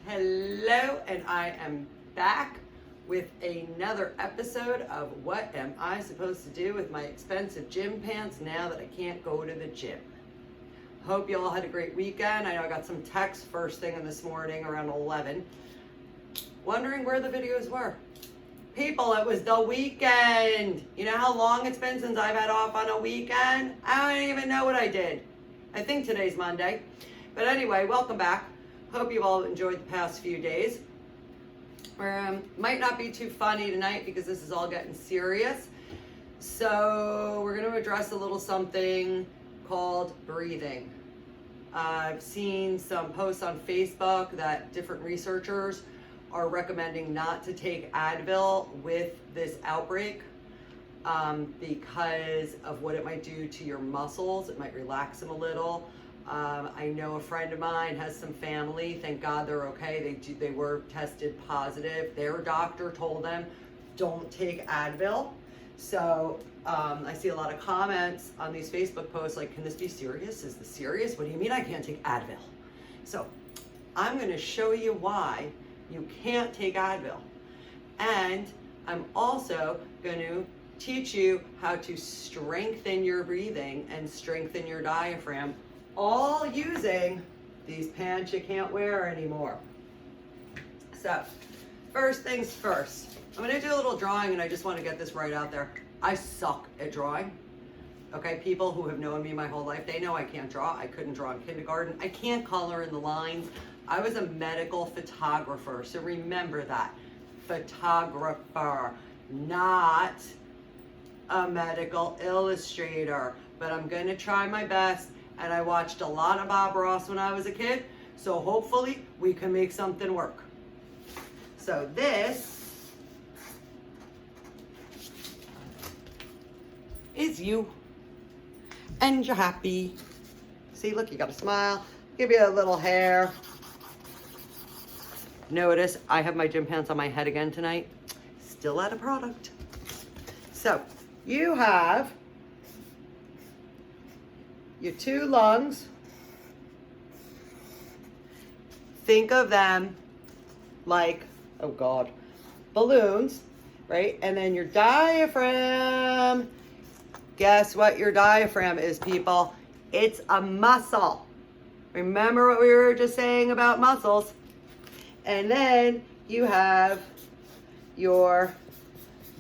Hello, and I am back with another episode of What Am I Supposed to Do with My Expensive Gym Pants Now That I Can't Go to the Gym. Hope you all had a great weekend. I know I got some texts first thing in this morning around 11, wondering where the videos were. People, it was the weekend. You know how long it's been since I've had off on a weekend? I don't even know what I did. I think today's Monday. But anyway, welcome back. Hope you've all enjoyed the past few days. Might not be too funny tonight because this is all getting serious. So we're going to address a little something called breathing. I've seen some posts on Facebook that different researchers are recommending not to take Advil with this outbreak because of what it might do to your muscles. It might relax them a little. I know a friend of mine has some family. Thank God they're okay. They were tested positive. Their doctor told them, don't take Advil. So I see a lot of comments on these Facebook posts like, can this be serious? Is this serious? What do you mean I can't take Advil? So I'm going to show you why you can't take Advil. And I'm also going to teach you how to strengthen your breathing and strengthen your diaphragm, all using these pants you can't wear anymore. So, first things first. I'm going to do a little drawing, and I just want to get this right out there. I suck at drawing. Okay, people who have known me my whole life, they know I can't draw. I couldn't draw in kindergarten. I can't color in the lines. I was a medical photographer, so remember that. Photographer, not a medical illustrator. But I'm going to try my best. And I watched a lot of Bob Ross when I was a kid, so hopefully we can make something work. So this is you, and you're happy. See, look, you got a smile, give you a little hair. Notice I have my gym pants on my head again tonight. Still out of product. So you have your two lungs. Think of them like, oh God, balloons, right? And then your diaphragm. Guess what your diaphragm is, people? It's a muscle. Remember what we were just saying about muscles? And then you have your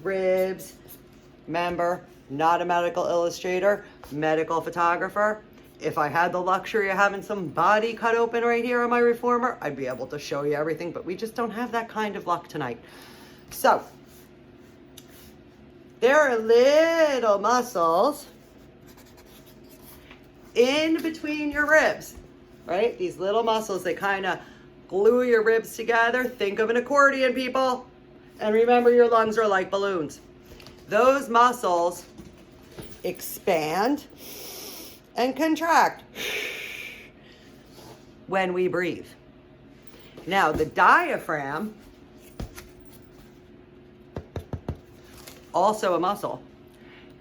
ribs. Remember, not a medical illustrator, medical photographer. If I had the luxury of having some body cut open right here on my reformer, I'd be able to show you everything, but we just don't have that kind of luck tonight. So, there are little muscles in between your ribs, right? These little muscles, they kind of glue your ribs together. Think of an accordion, people. And remember, your lungs are like balloons. Those muscles expand and contract when we breathe. Now, the diaphragm, also a muscle,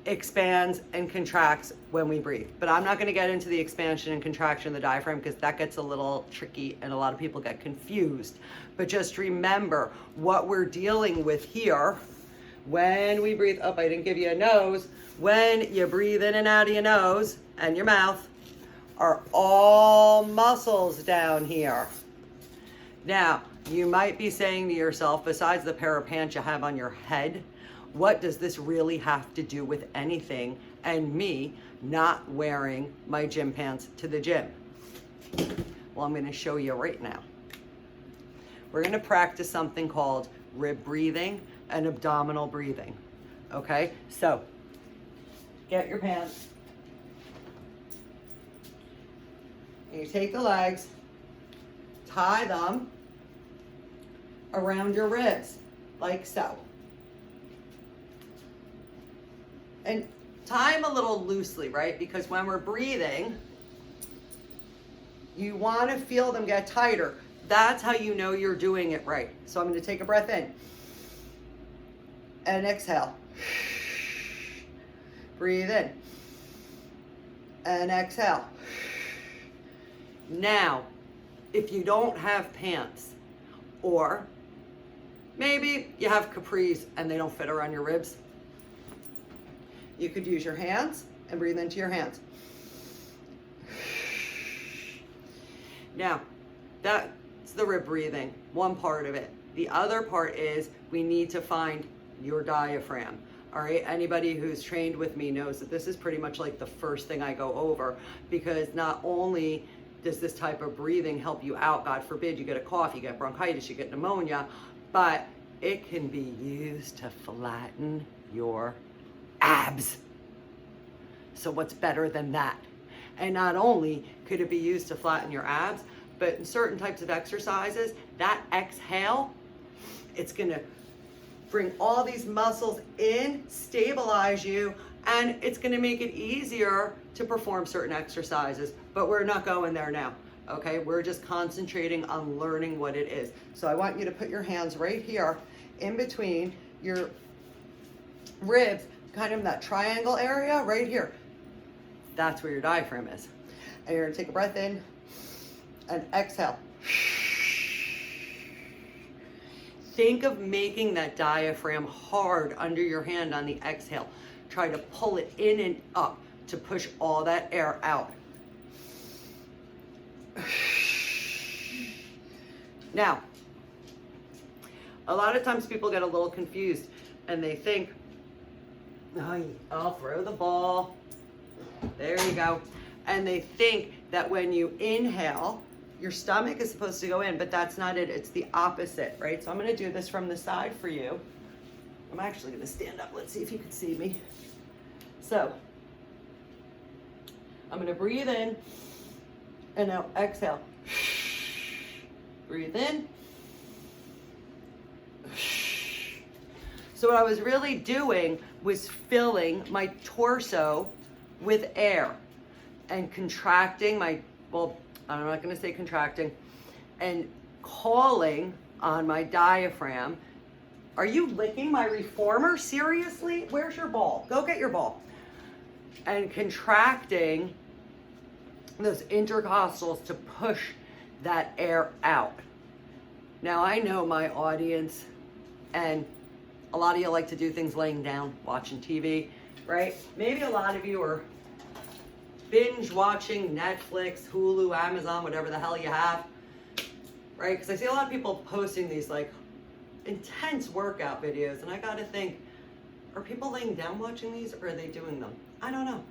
expands and contracts when we breathe. But I'm not going to get into the expansion and contraction of the diaphragm because that gets a little tricky and a lot of people get confused. But just remember what we're dealing with here when we breathe. Oh, I didn't give you a nose. When you breathe in and out of your nose and your mouth are all muscles down here. Now, you might be saying to yourself, besides the pair of pants you have on your head, what does this really have to do with anything and me not wearing my gym pants to the gym? Well, I'm going to show you right now. We're going to practice something called rib breathing and abdominal breathing. Okay, so get your pants. And you take the legs, tie them around your ribs, like so. And tie them a little loosely, right? Because when we're breathing, you want to feel them get tighter. That's how you know you're doing it right. So I'm going to take a breath in and exhale. Breathe in and exhale. Now, if you don't have pants, Or maybe you have capris and they don't fit around your ribs. You could use your hands and breathe into your hands. Now, that's the rib breathing, one part of it. The other part is we need to find your diaphragm. All right, anybody who's trained with me knows that this is pretty much like the first thing I go over, because not only does this type of breathing help you out, God forbid you get a cough, you get bronchitis, you get pneumonia, but it can be used to flatten your abs. So what's better than that? And not only could it be used to flatten your abs, but in certain types of exercises, that exhale, it's gonna bring all these muscles in, stabilize you, and it's gonna make it easier to perform certain exercises. But we're not going there now, okay? We're just concentrating on learning what it is. So I want you to put your hands right here in between your ribs, kind of that triangle area right here. That's where your diaphragm is. And you're gonna take a breath in and exhale. Think of making that diaphragm hard under your hand on the exhale. Try to pull it in and up to push all that air out. Now, a lot of times people get a little confused and they think, oh, I'll throw the ball. There you go. And they think that when you inhale, your stomach is supposed to go in, but that's not it. It's the opposite, right? So I'm going to do this from the side for you. I'm actually going to stand up. Let's see if you can see me. So I'm going to breathe in and now exhale. Breathe in. So what I was really doing was filling my torso with air and contracting my, well, I'm not going to say contracting, and calling on my diaphragm. Are you licking my reformer? Seriously? Where's your ball? Go get your ball. And contracting those intercostals to push that air out. Now I know my audience, and a lot of you like to do things laying down, watching TV, right? Maybe a lot of you are binge watching Netflix, Hulu, Amazon, whatever the hell you have, right? Because I see a lot of people posting these like intense workout videos, and I gotta think, are people laying down watching these, or are they doing them? I don't know.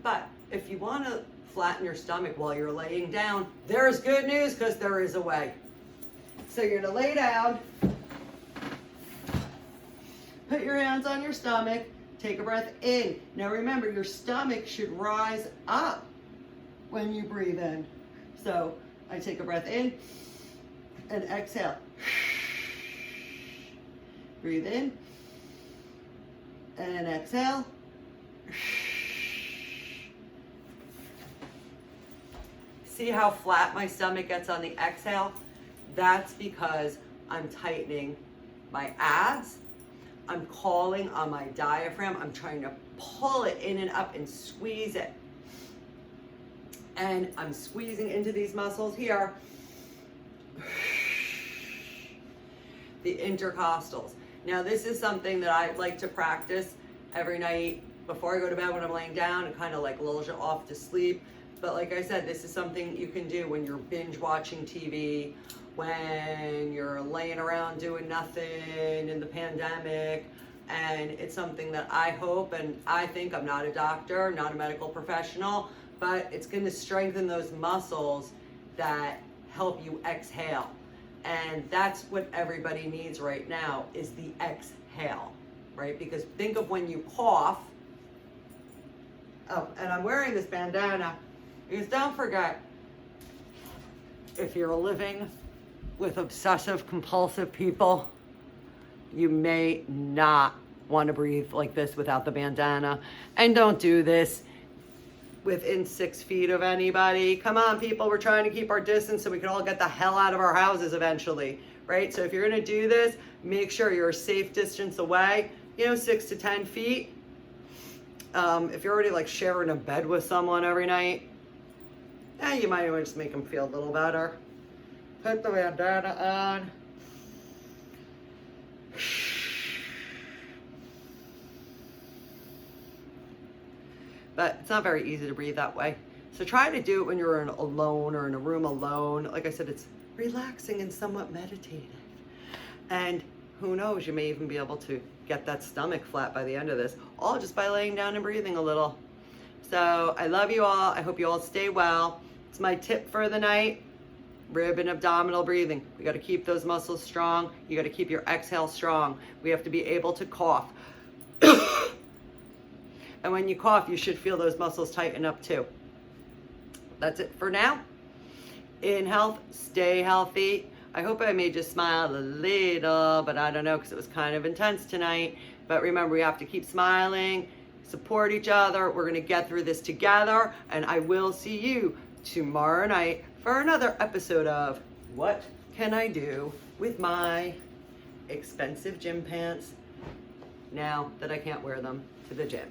But if you want to flatten your stomach while you're laying down, there's good news, because there is a way. So you're gonna lay down, put your hands on your stomach, take a breath in. Now remember, your stomach should rise up when you breathe in. So I take a breath in and exhale. Breathe in and exhale. See how flat my stomach gets on the exhale? That's because I'm tightening my abs. I'm calling on my diaphragm. I'm trying to pull it in and up and squeeze it. And I'm squeezing into these muscles here. The intercostals. Now this is something that I like to practice every night before I go to bed when I'm laying down, and kind of like lulls you off to sleep. But like I said, this is something you can do when you're binge watching TV, when you're laying around doing nothing in the pandemic. And it's something that I hope, and I think, I'm not a doctor, not a medical professional, but it's going to strengthen those muscles that help you exhale. And that's what everybody needs right now, is the exhale, right? Because think of when you cough. Oh, and I'm wearing this bandana, because don't forget, if you're living with obsessive compulsive people, you may not want to breathe like this without the bandana. And don't do this within 6 feet of anybody. Come on, people, we're trying to keep our distance so we can all get the hell out of our houses eventually, right? So if you're gonna do this, make sure you're a safe distance away, 6 to 10 feet. If you're already like sharing a bed with someone every night, you might want to just make them feel a little better. Put the bandana on, but it's not very easy to breathe that way. So try to do it when you're alone or in a room alone. Like I said, it's relaxing and somewhat meditative. And who knows, you may even be able to get that stomach flat by the end of this, all just by laying down and breathing a little. So I love you all. I hope you all stay well. It's my tip for the night. Rib and abdominal breathing. We got to keep those muscles strong. You got to keep your exhale strong. We have to be able to cough. And when you cough, you should feel those muscles tighten up too. That's it for now. In health, stay healthy. I hope I made you smile a little, but I don't know, because it was kind of intense tonight. But remember, we have to keep smiling, support each other. We're going to get through this together, and I will see you tomorrow night for another episode of What Can I Do with My Expensive Gym Pants now that I can't wear them to the gym.